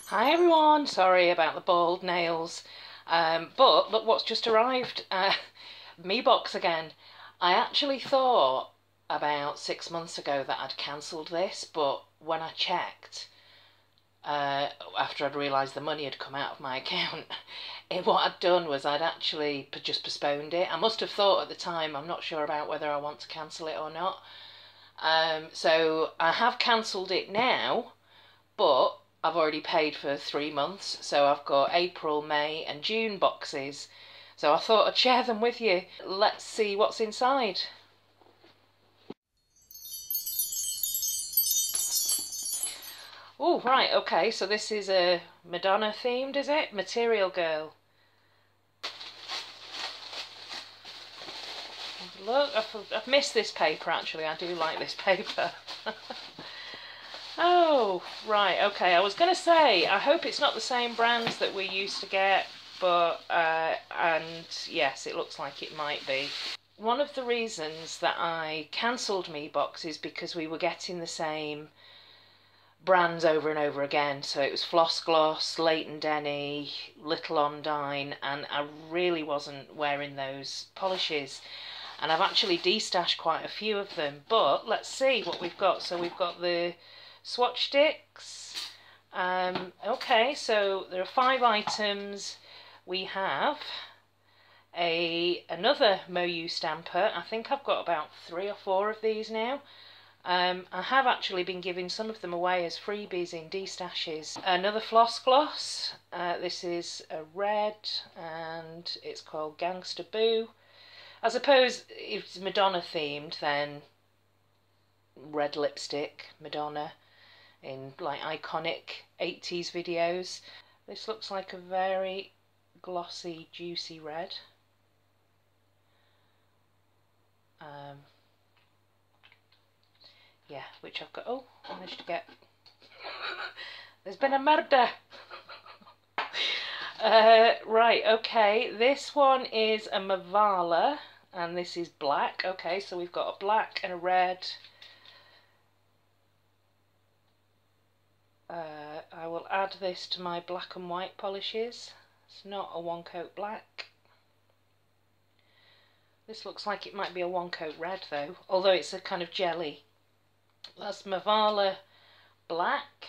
Hi everyone, sorry about the bald nails, but look what's just arrived, Meebox again. I actually thought about 6 months ago that I'd cancelled this, but when I checked, after I'd realised the money had come out of my account, what I'd done was I'd actually just postponed it. I must have thought at the time, I'm not sure about whether I want to cancel it or not. So I have cancelled it now, but I've already paid for 3 months, so I've got April, May and June boxes. So I thought I'd share them with you. Let's see what's inside. Oh, right, okay, so this is a Madonna themed, is it? Material Girl. Look, I've missed this paper actually, I do like this paper. Oh, right, okay. I was going to say, I hope it's not the same brands that we used to get, but, and yes, it looks like it might be. One of the reasons that I cancelled Meebox is because we were getting the same brands over and over again. So it was Floss Gloss, Leighton Denny, Little Ondine, and I really wasn't wearing those polishes. And I've actually destashed quite a few of them, but let's see what we've got. So we've got the swatch sticks. Okay, so there are 5 items. We have another Moyu stamper. I think I've got about 3 or 4 of these now. I have actually been giving some of them away as freebies in destashes. Another floss gloss. This is a red and it's called Gangsta Boo. I suppose if it's Madonna themed, then red lipstick, Madonna, in like iconic 80s videos. This looks like a very glossy, juicy red. Yeah, which I've got. Oh, I managed to get. There's been a murder. Right, okay. This one is a Mavala, and this is black. Okay, so we've got a black and a red. I will add this to my black and white polishes. It's not a one coat black. This looks like it might be a one coat red though, although it's a kind of jelly. That's Mavala black.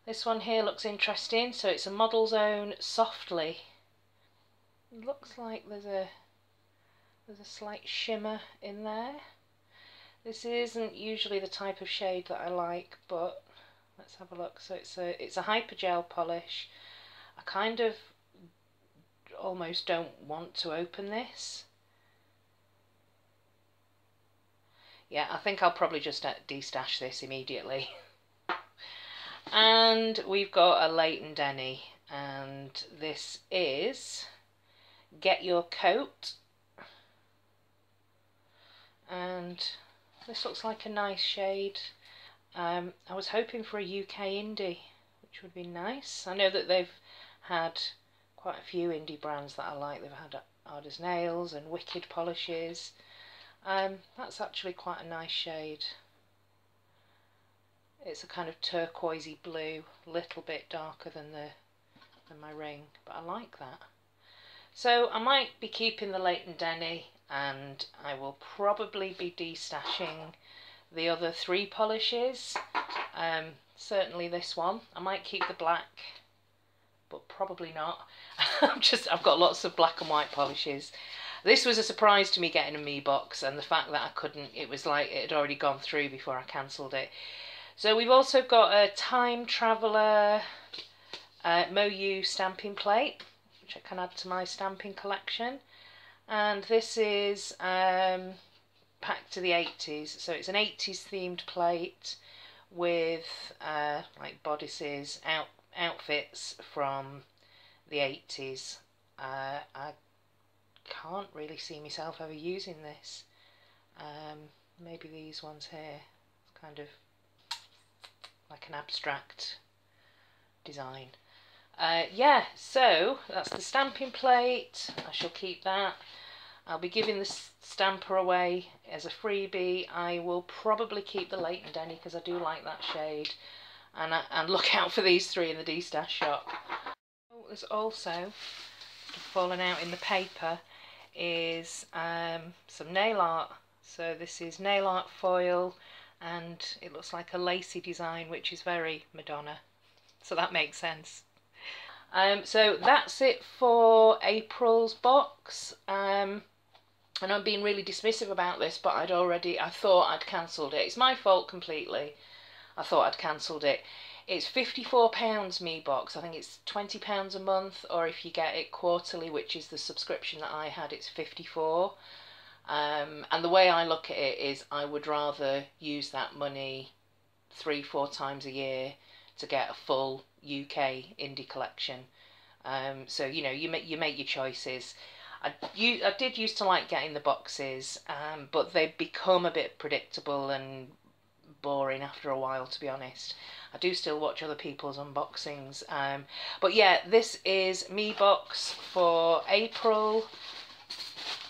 This one here looks interesting, so it's a Model's Own Softly. It looks like there's a slight shimmer in there. This isn't usually the type of shade that I like, but let's have a look. So it's a hypergel polish. I kind of almost don't want to open this. Yeah, I think I'll probably just destash this immediately. And we've got a Leighton Denny, and this is Get Your Coat. And this looks like a nice shade. I was hoping for a UK indie, which would be nice. I know that they've had quite a few indie brands that I like. They've had Hard as Nails and Wicked polishes. That's actually quite a nice shade. It's a kind of turquoisey blue, a little bit darker than my ring, but I like that. So I might be keeping the Leighton Denny, and I will probably be destashing the other 3 polishes. Certainly this one. I might keep the black, but probably not. I've got lots of black and white polishes. This was a surprise to me getting a Meebox, and the fact that I couldn't, it was like it had already gone through before I cancelled it. So we've also got a Time Traveller Moyu stamping plate, which I can add to my stamping collection. And this is Back to the 80s. So it's an 80s themed plate with like bodices, outfits from the 80s. I can't really see myself ever using this. Maybe these ones here. It's kind of like an abstract design. Yeah, so that's the stamping plate. I shall keep that. I'll be giving the stamper away as a freebie. I will probably keep the Leighton Denny because I do like that shade. and look out for these 3 in the Destash Shop. Oh, there's also, fallen out in the paper, is some nail art. So this is nail art foil, and it looks like a lacy design, which is very Madonna, so that makes sense. So that's it for April's box. And I'm being really dismissive about this, but I thought I'd cancelled it. It's my fault completely. I thought I'd cancelled it. It's £54 Meebox. I think it's £20 a month, or if you get it quarterly, which is the subscription that I had, it's 54. And the way I look at it is I would rather use that money 3-4 times a year to get a full UK indie collection. So you know, you make your choices. I did used to like getting the boxes, but they've become a bit predictable and boring after a while, to be honest. I do still watch other people's unboxings. But yeah, this is Meebox for April,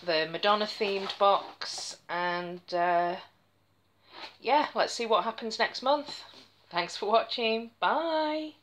the Madonna themed box, and yeah, let's see what happens next month. Thanks for watching. Bye.